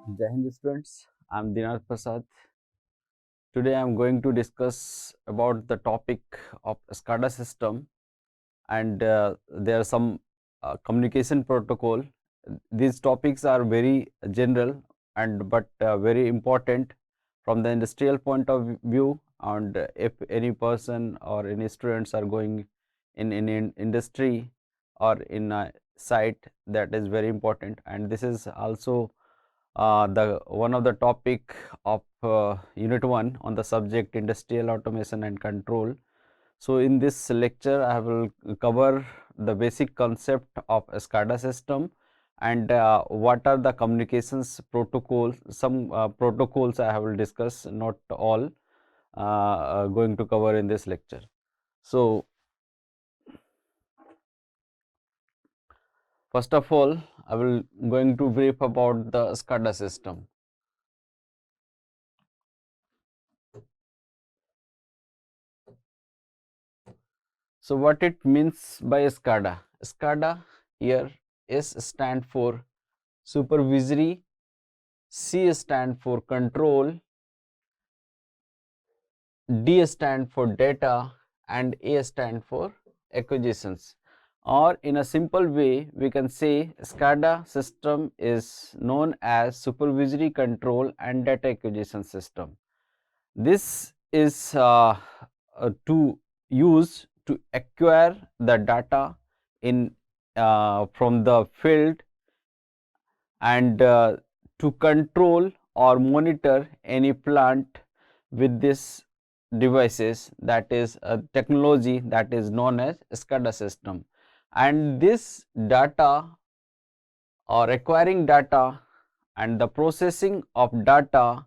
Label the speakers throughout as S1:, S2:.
S1: Jai Hind students, I am Dinana. Today I am going to discuss about the topic of SCADA system, and there are some communication protocol. These topics are very general and but very important from the industrial point of view, and if any person or any students are going in industry or in a site, that is very important. And this is also the one of the topic of unit 1 on the subject industrial automation and control. So in this lecture I will cover the basic concept of a SCADA system and what are the communications protocols. Some protocols I will discuss, not all going to cover in this lecture. So first of all, I will going to brief about the SCADA system. So what it means by SCADA? SCADA here, S stand for supervisory, C stand for control, D stand for data, and A stand for acquisitions. Or in a simple way, we can say SCADA system is known as supervisory control and data acquisition system. This is to use to acquire the data in from the field and to control or monitor any plant with this devices, that is a technology that is known as SCADA system. And this data or acquiring data and the processing of data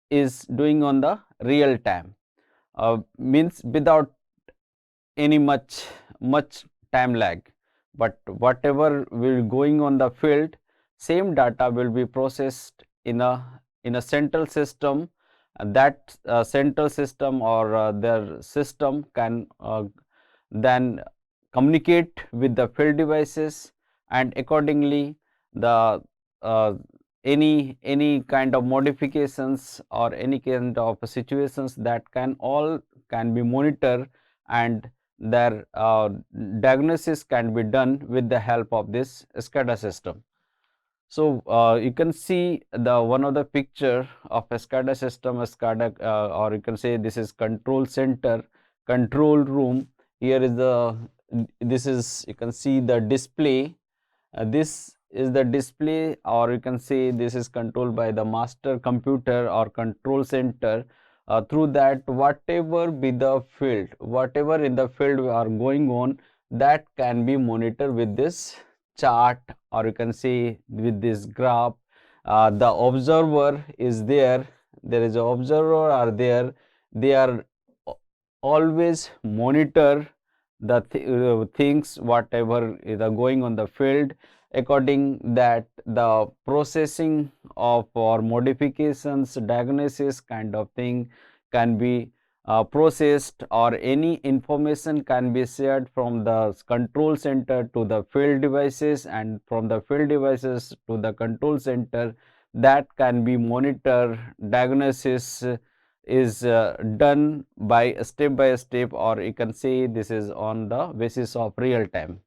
S1: is doing on the real time, means without any much time lag, but whatever will going on the field, same data will be processed in a central system. That central system or their system can then communicate with the field devices, and accordingly the any kind of modifications or any kind of situations that can be monitored, and their diagnosis can be done with the help of this SCADA system. So you can see the one of the picture of a SCADA system, a SCADA or you can say this is control center, control room. Here is this is, you can see the display. This is the display, or you can say this is controlled by the master computer or control center. Through that, whatever be the field, whatever in the field are going on, that can be monitored with this chart, or you can say with this graph. The observer is there, there is an observer are there, they are always monitor the things whatever is going on the field. According that, the processing of or modifications, diagnosis kind of thing can be processed, or any information can be shared from the control center to the field devices, and from the field devices to the control center, that can be monitor. Diagnosis is done by step, or you can say this is on the basis of real time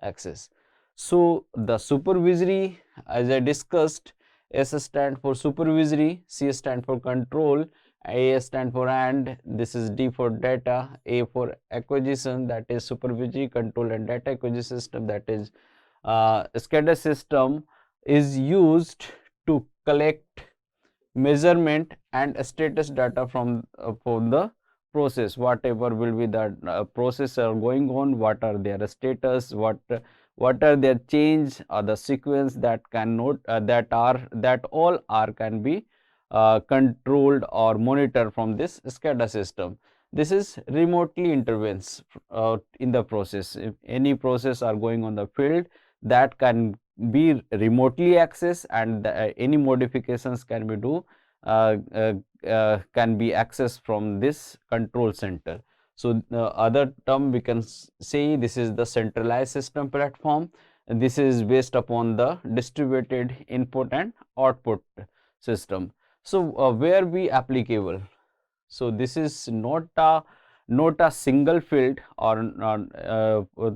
S1: access. So the supervisory, as I discussed, S stand for supervisory, C stand for control, A stand for and, this is D for data, A for acquisition, that is supervisory control and data acquisition system, that is SCADA system is used to collect measurement and status data from the process, whatever will be the process are going on, what are their status, what are their change or the sequence that can note that all are can be controlled or monitored from this SCADA system. This is remotely intervenes in the process. If any process are going on the field, that can be remotely accessed, and any modifications can be do can be accessed from this control center. So other term we can say this is the centralized system platform. this is based upon the distributed input and output system. So where we applicable? So this is not a single field, or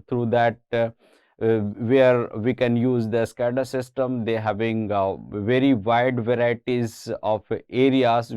S1: through that where we can use the SCADA system. They having very wide varieties of areas.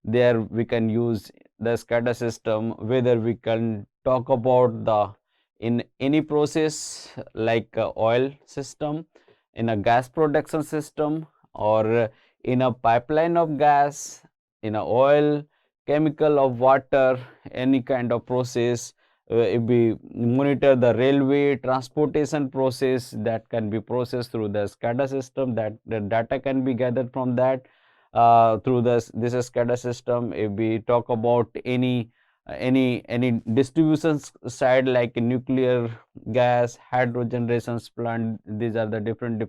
S1: There we can use the SCADA system, whether we can talk about the in any process like oil system, in a gas production system, or in a pipeline of gas, in a oil, chemical of water, any kind of process. If we monitor the railway transportation process, that can be processed through the SCADA system, that the data can be gathered from that through this SCADA system. If we talk about any distribution side like nuclear gas, hydro generations plant, these are the different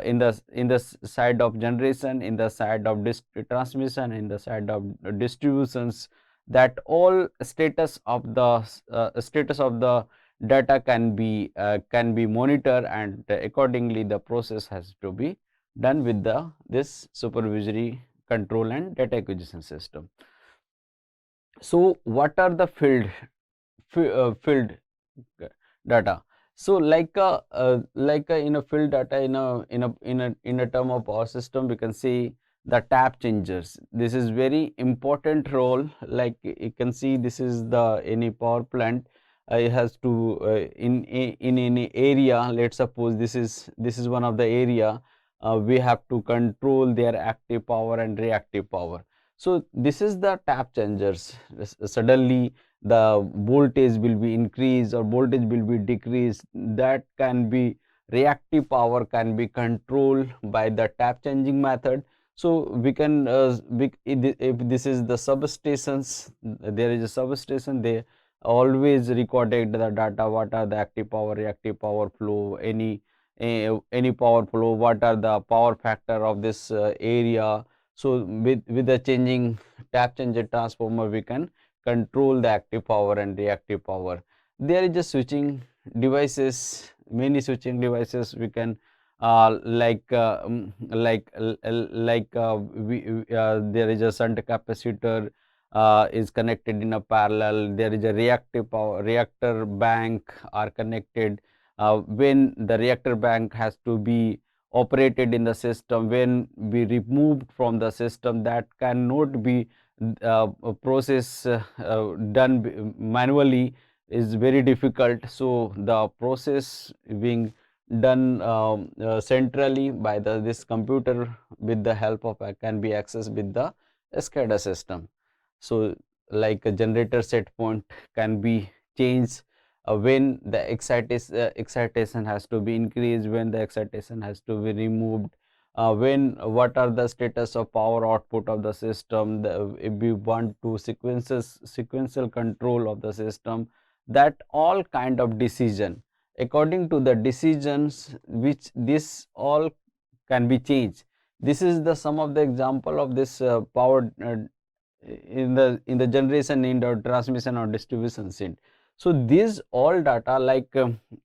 S1: in the side of generation, in the side of transmission, in the side of distributions, that all status of the data can be monitored, and accordingly the process has to be done with this supervisory control and data acquisition system. So what are the field data? So in a field data, in a term of power system, we can see the tap changers. This is very important role. Like you can see, this is the any power plant. It has to in any area. Let's suppose this is one of the area. We have to control their active power and reactive power. So this is the tap changers. Suddenly the voltage will be increased or voltage will be decreased. That can be reactive power, can be controlled by the tap changing method. So we can if this is the substations, there is a substation, they always recorded the data, what are the active power, reactive power flow, any power flow, what are the power factor of this area. So with the changing tap changer transformer, we can control the active power and reactive power. There is a switching devices, many switching devices we can there is a shunt capacitor is connected in a parallel. There is a reactive power reactor bank are connected. When the reactor bank has to be operated in the system, when we removed from the system, that cannot be a process done manually, is very difficult. So the process being done centrally by this computer with the help of can be accessed with the SCADA system. So like a generator set point can be changed when the excitation has to be increased, when the excitation has to be removed, when what are the status of power output of the system, if we want to sequential control of the system, that all kind of decision, according to the decisions which this all can be changed. This is the some of the example of this power in the generation end or transmission or distribution end. So these all data, like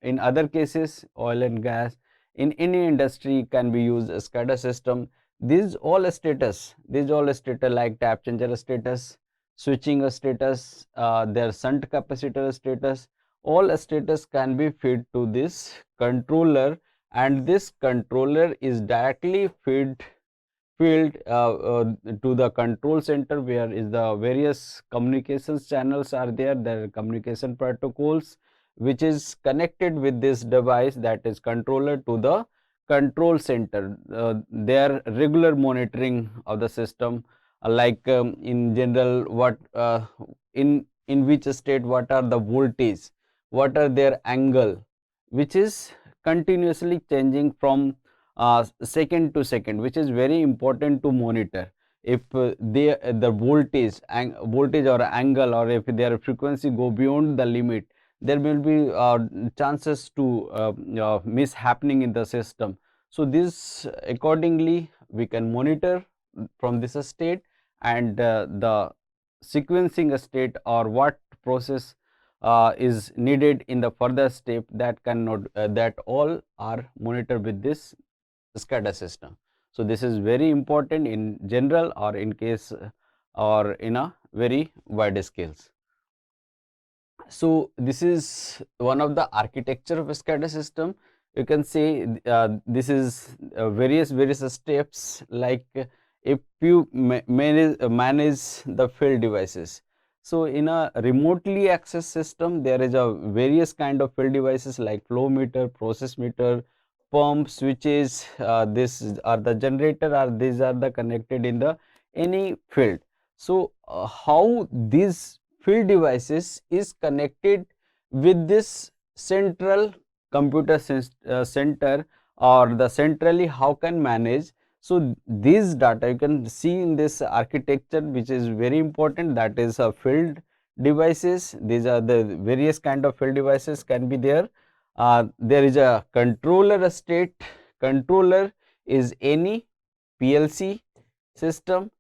S1: in other cases oil and gas, in any industry can be used a SCADA system. These all status like tap changer status, switching status, their shunt capacitor status, all status can be fed to this controller, and this controller is directly fed to the control center, where is the various communications channels are there, the communication protocols which is connected with this device, that is controller, to the control center. Their regular monitoring of the system, like in general, what in which state, what are the voltage, what are their angle, which is continuously changing from second to second, which is very important to monitor. If the voltage or angle, or if their frequency go beyond the limit, there will be chances to miss happening in the system. So this accordingly we can monitor from this state, and the sequencing state, or what process is needed in the further step, that cannot that all are monitored with this SCADA system. So this is very important in general or in case or in a very wide scales. So this is one of the architecture of a SCADA system. You can say this is various steps, like if you manage the field devices. So in a remotely access system, there is a various kind of field devices like flow meter, process meter, pump, switches. This are the generator, or these are the connected in the any field. So how these field devices is connected with this central computer center, or the centrally how can manage. So these data you can see in this architecture, which is very important, that is a field devices. These are the various kind of field devices can be there. There is a controller state. Controller is any PLC system,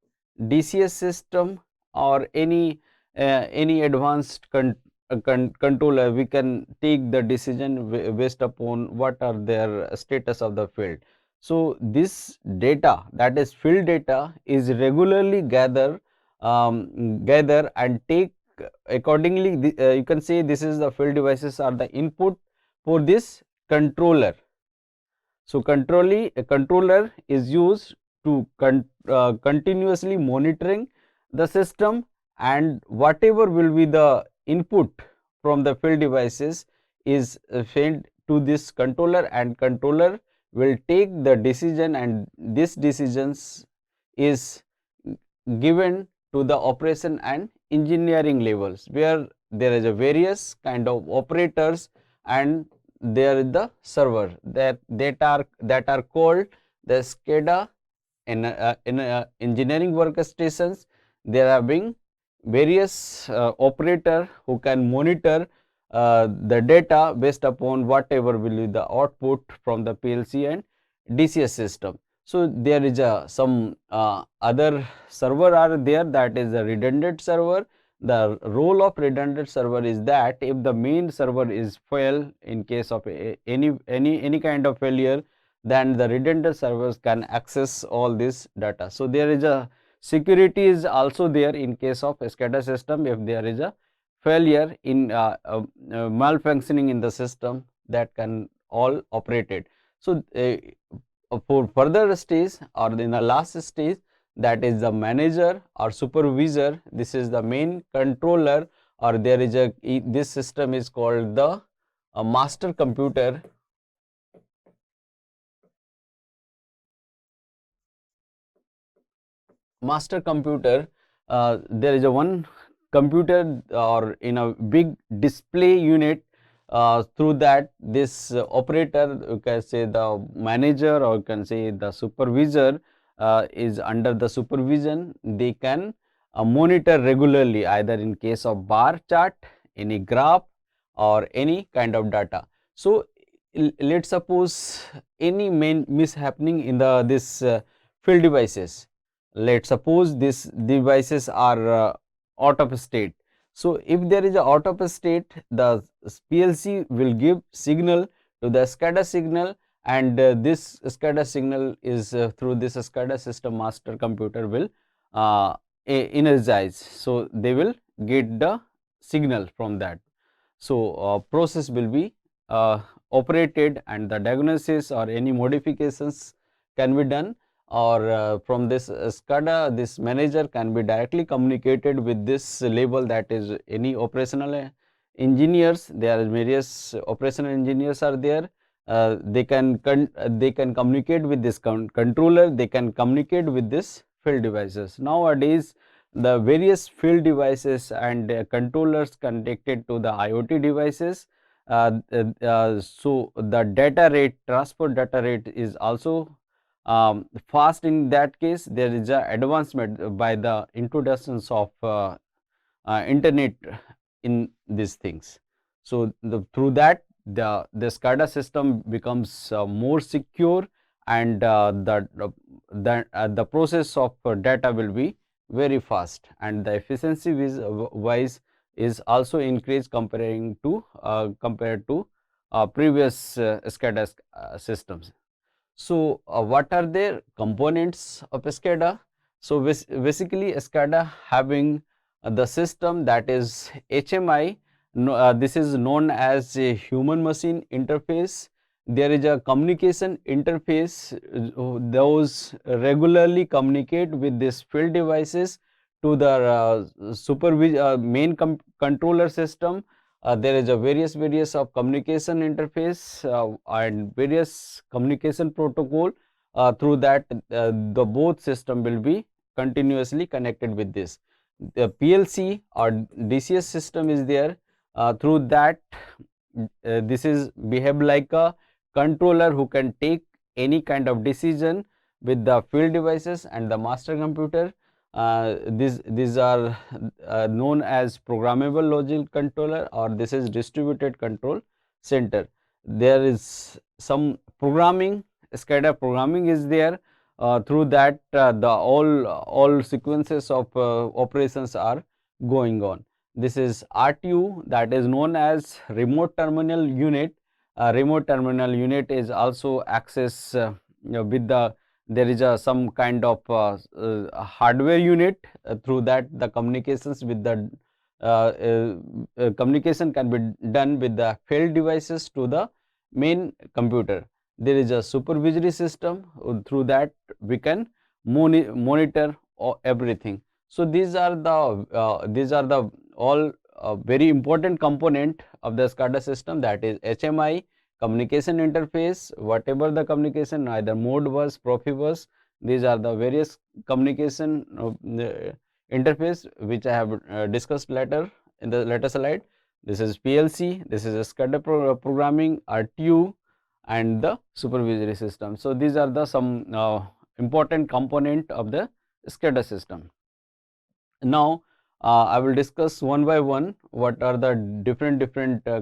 S1: DCS system, or any advanced controller. We can take the decision based upon what are their status of the field. So this data, that is field data, is regularly gather and take accordingly. You can say this is the field devices are the input for this controller. So a controller is used to continuously monitoring the system, and whatever will be the input from the field devices is fed to this controller, and controller will take the decision, and this decisions is given to the operation and engineering levels, where there is a various kind of operators, and there is the server that are called the SCADA in engineering workstations. There are being various operator who can monitor the data based upon whatever will be the output from the PLC and DCS system. So there is a some other server are there, that is a redundant server. The role of redundant server is that if the main server is fail in case of any kind of failure, then the redundant servers can access all this data. So there is a security is also there in case of SCADA system. If there is a failure in malfunctioning in the system, that can all operated. So for further stage, or in the last stage, that is the manager or supervisor. This is the main controller, or there is a this system is called the master computer. Master computer, there is a one computer or in a big display unit. Through that, this operator, you can say the manager, or you can say the supervisor, is under the supervision. They can monitor regularly, either in case of bar chart, any graph, or any kind of data. So let's suppose any main mishappening in the this field devices. Let's suppose these devices are out of state. So if there is a out of state, the PLC will give signal to the SCADA signal, and this SCADA signal is through this SCADA system master computer will energize. So they will get the signal from that. So process will be operated, and the diagnosis or any modifications can be done, or from this SCADA, this manager can be directly communicated with this label, that is any operational engineers. There are various operational engineers are there. They can communicate with this controller. They can communicate with this field devices. Nowadays, the various field devices and controllers connected to the IoT devices. So the data rate, transport data rate is also fast. In that case, there is a advancement by the introductions of internet in these things. So through that, the SCADA system becomes more secure, and the process of data will be very fast, and the efficiency wise is also increased compared to previous SCADA systems. So, what are the components of SCADA? So, basically SCADA having the system that is HMI, this is known as a human machine interface. There is a communication interface, those regularly communicate with these field devices to the main controller system. There is a various of communication interface and various communication protocol, through that the both system will be continuously connected with this. The PLC or DCS system is there, through that this is behave like a controller who can take any kind of decision with the field devices and the master computer. These are known as programmable logic controller, or this is distributed control center. There is some programming, SCADA programming is there, through that the all sequences of operations are going on. This is RTU, that is known as remote terminal unit. Remote terminal unit is also access with the, there is a some kind of hardware unit, through that the communications with the communication can be done with the field devices to the main computer. There is a supervisory system, through that we can monitor everything. So these are the all very important component of the SCADA system, that is HMI, communication interface, whatever the communication, either mode bus, Profibus, these are the various communication interface which I have discussed later in the later slide. This is PLC, this is SCADA programming, RTU, and the supervisory system. So these are the some important component of the SCADA system. Now I will discuss one by one what are the different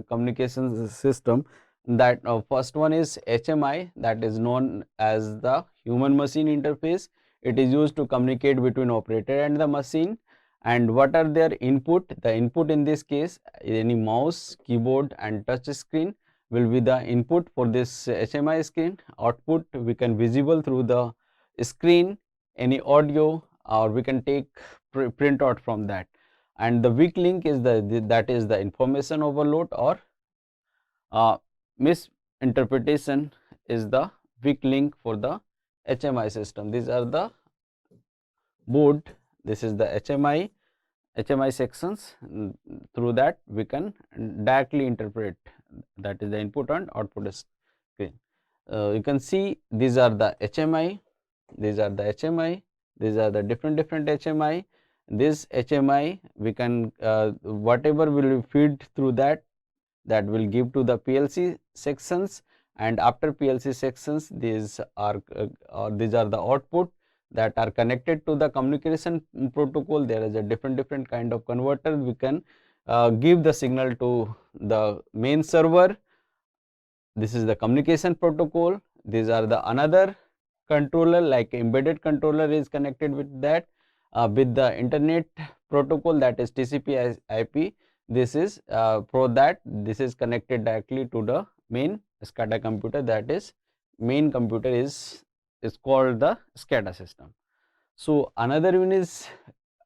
S1: communications system. That first one is HMI, that is known as the human machine interface. It is used to communicate between operator and the machine. And what are their input? The input in this case, any mouse, keyboard and touch screen will be the input for this HMI screen. Output we can visible through the screen, any audio, or we can take print out from that. And the weak link is that is the information overload or misinterpretation is the weak link for the HMI system. These are the board, this is the HMI sections, through that we can directly interpret, that is the input and output screen. You can see these are the HMI, these are the HMI, these are the different HMI. This HMI we can whatever will feed through that will give to the PLC sections, and after PLC sections these are the output that are connected to the communication protocol. There is a different kind of converter, we can give the signal to the main server. This is the communication protocol. These are the another controller, like embedded controller is connected with that, with the internet protocol, that is TCP IP. This is this is connected directly to the main SCADA computer, that is main computer is called the SCADA system. So another one is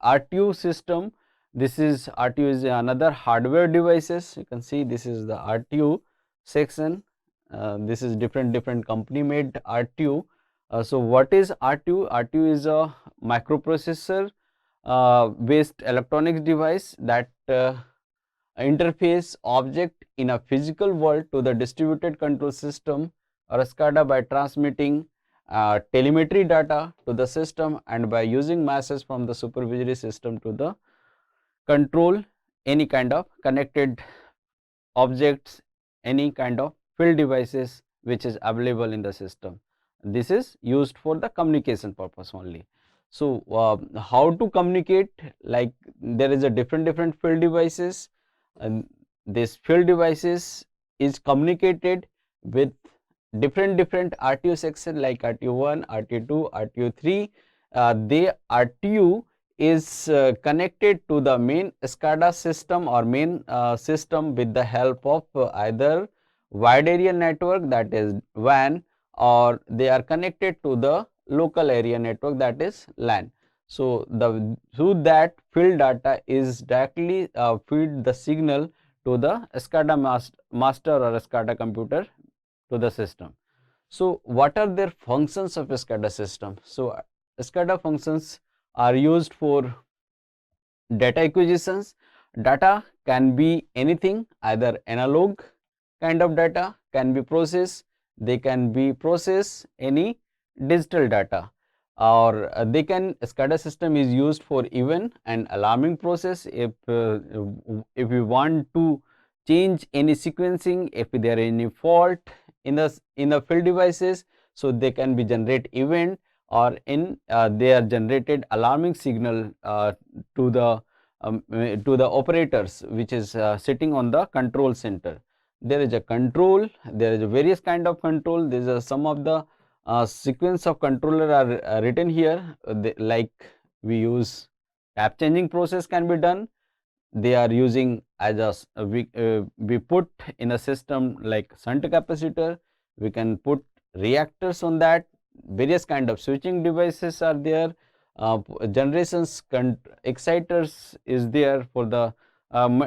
S1: RTU system. This is RTU is another hardware devices. You can see this is the RTU section. This is different company made RTU. So what is RTU? RTU is a microprocessor based electronics device that interface object in a physical world to the distributed control system or SCADA by transmitting telemetry data to the system and by using masses from the supervisory system to the control any kind of connected objects, any kind of field devices which is available in the system. This is used for the communication purpose only. So how to communicate? Like there is a different field devices, and this field devices is communicated with different RTU section like RTU1, RTU2, RTU3. The RTU is connected to the main SCADA system or main system with the help of either wide area network, that is WAN, or they are connected to the local area network, that is LAN. So, through that field data is directly feed the signal to the SCADA master or SCADA computer to the system. So, what are their functions of a SCADA system? So, SCADA functions are used for data acquisitions. Data can be anything, either analog kind of data can be processed, they can be processed any digital data, or they can SCADA system is used for even an alarming process. If we want to change any sequencing, if there is any fault in the field devices, so they can be generate event, or in they are generated alarming signal to the operators which is sitting on the control center. There is a control, there is a various kind of control. These are some of the sequence of controller are written here, like we use tap changing process can be done. They are using as a we put in a system like shunt capacitor, we can put reactors on that. Various kind of switching devices are there, generations exciters is there for the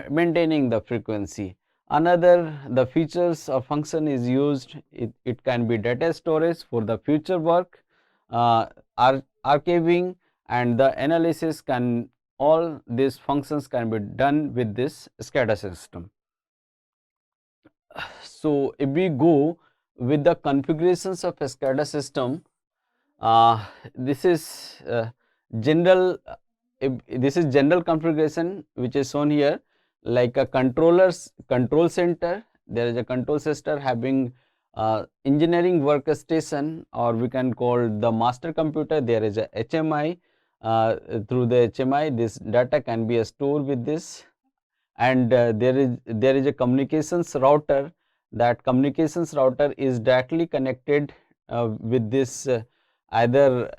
S1: maintaining the frequency. Another the features or function is used, it can be data storage for the future work, archiving, and the analysis can, all these functions can be done with this SCADA system. So, if we go with the configurations of a SCADA system, this is general this is general configuration which is shown here, like a control center. There is a control center having engineering workstation, or we can call the master computer. There is a HMI, through the HMI this data can be stored with this, and there is a communications router. That communications router is directly connected with this, either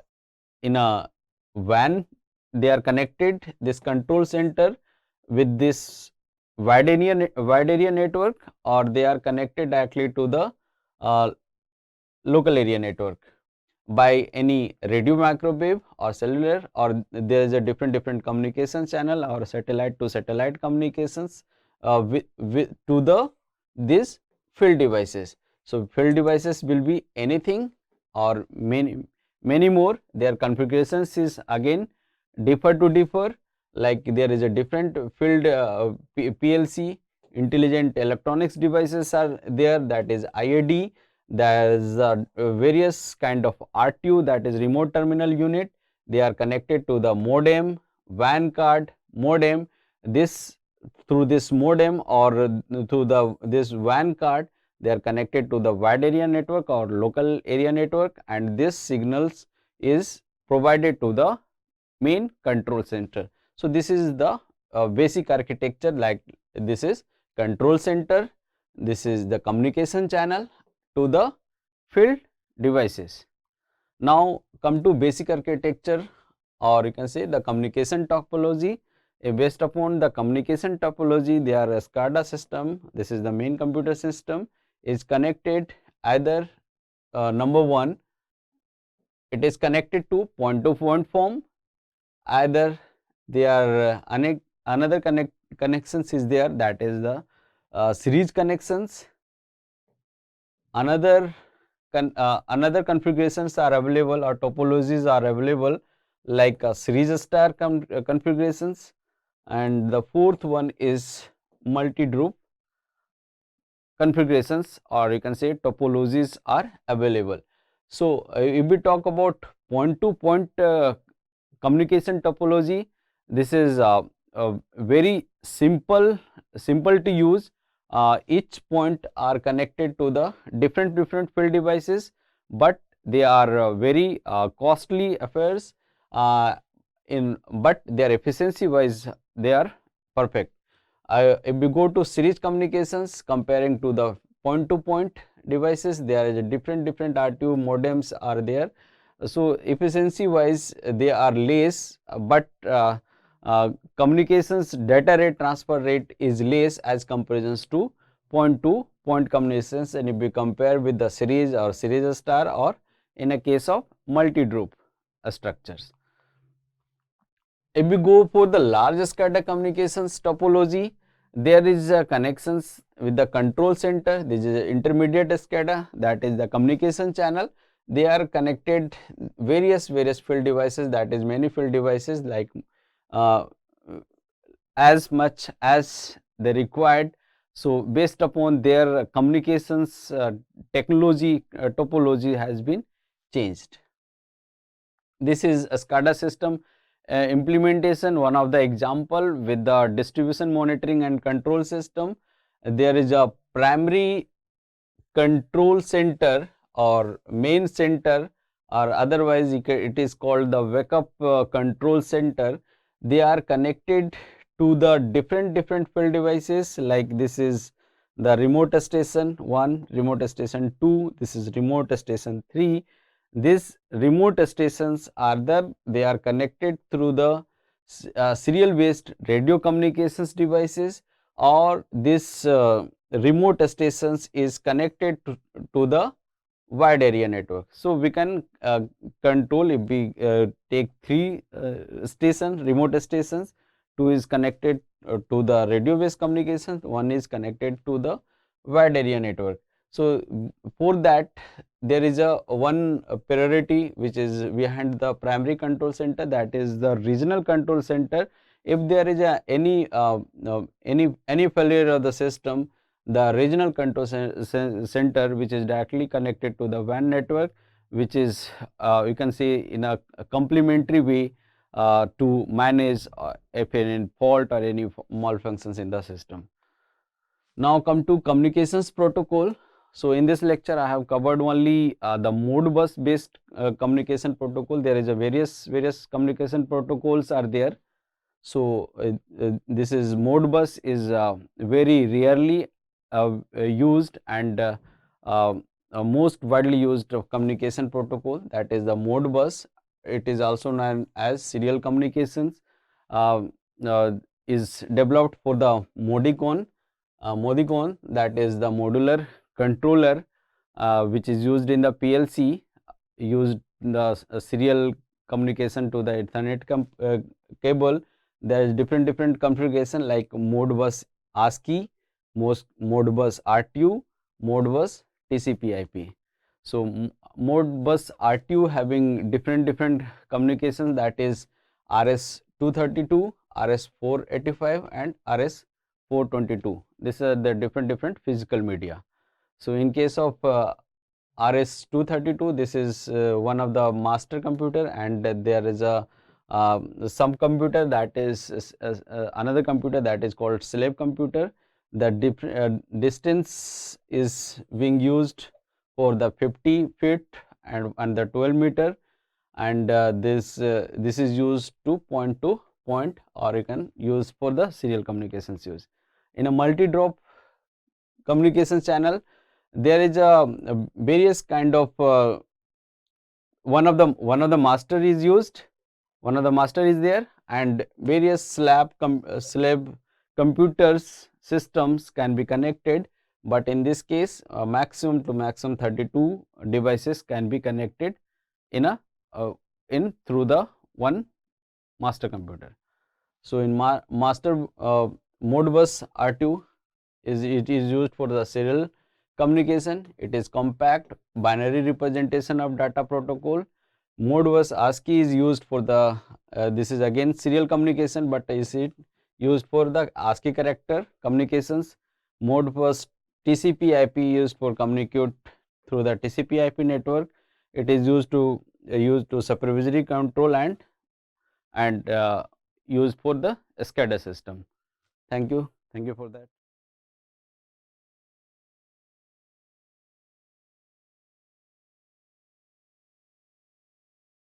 S1: in a WAN they are connected this control center with this wide area network, or they are connected directly to the uh, local area network by any radio microwave or cellular, or there is a different communication channel or satellite to satellite communications to the this field devices. So, field devices will be anything or many more. Their configurations is again differ, like there is a different field PLC, intelligent electronics devices are there, that is IAD. There is various kind of RTU, that is remote terminal unit. They are connected to the modem, WAN card, modem. This through this modem or through this WAN card, they are connected to the wide area network or local area network, and this signals is provided to the main control center. So, this is the basic architecture, like this is control center, this is the communication channel to the field devices. Now, come to basic architecture, or you can say the communication topology. Based upon the communication topology, they are a SCADA system. This is the main computer system is connected either number one, it is connected to point to point form, either they are another connections is there, that is the series connections. Another configurations are available or topologies are available, like series star configurations, and the fourth one is multi-group configurations, or you can say topologies are available. So, if we talk about point to point communication topology, this is very simple to use. Each point are connected to the different field devices, but they are very costly affairs, but their efficiency wise they are perfect. If we go to series communications, comparing to the point devices, there is a different RTU modems are there. So efficiency wise they are less, but communications data rate transfer rate is less as comparisons to point to point communications, and if we compare with the series or series star or in a case of multi-droop structures. If we go for the large SCADA communications topology, there is connections with the control center. This is intermediate SCADA, that is the communication channel. They are connected various field devices, that is many field devices, like uh, as much as they required. So based upon their communications technology topology has been changed. This is a SCADA system implementation, one of the example with the distribution monitoring and control system. There is a primary control center or main center, or otherwise it is called the wake up control center. They are connected to the different field devices, like this is the remote station 1, remote station 2, this is remote station 3. These remote stations are they are connected through the serial based radio communications devices, or this remote stations is connected to the wide area network. So we can control, if we take 3 stations, remote stations, 2 is connected to the radio based communications, 1 is connected to the wide area network. So for that there is a one priority which is behind the primary control center, that is the regional control center. If there is any failure of the system, the regional control center, which is directly connected to the WAN network, which is you can say in a complementary way to manage if any fault or any malfunctions in the system. Now come to communications protocol. So in this lecture I have covered only the Modbus based communication protocol. There is a various communication protocols are there. So this is Modbus is very rarely used and most widely used communication protocol, that is the Modbus. It is also known as serial communications. Uh, is developed for the Modicon. Modicon, that is the modular controller which is used in the PLC, used in the serial communication to the Ethernet cable. There is different configuration like Modbus ASCII, Modbus RTU, Modbus TCP/IP. So Modbus RTU having different communications, that is RS-232, RS-485 and RS-422. These are the different physical media. So in case of RS-232, this is one of the master computer, and there is a some computer that is another computer that is called slave computer. The distance is being used for the 50 feet and the 12 meter, and this is used to point, or you can use for the serial communications use. In a multi-drop communications channel, there is a various kind of one of the master is used, one of the master is there, and various slab computers systems can be connected, but in this case maximum 32 devices can be connected in a through the one master computer. So in master Modbus RTU it is used for the serial communication. It is compact binary representation of data protocol. Modbus ASCII is used for the this is again serial communication, but is it used for the ASCII character communications. Modbus TCP/IP used for communicate through the TCP/IP network. It is used to supervisory control and used for the SCADA system. Thank you for that.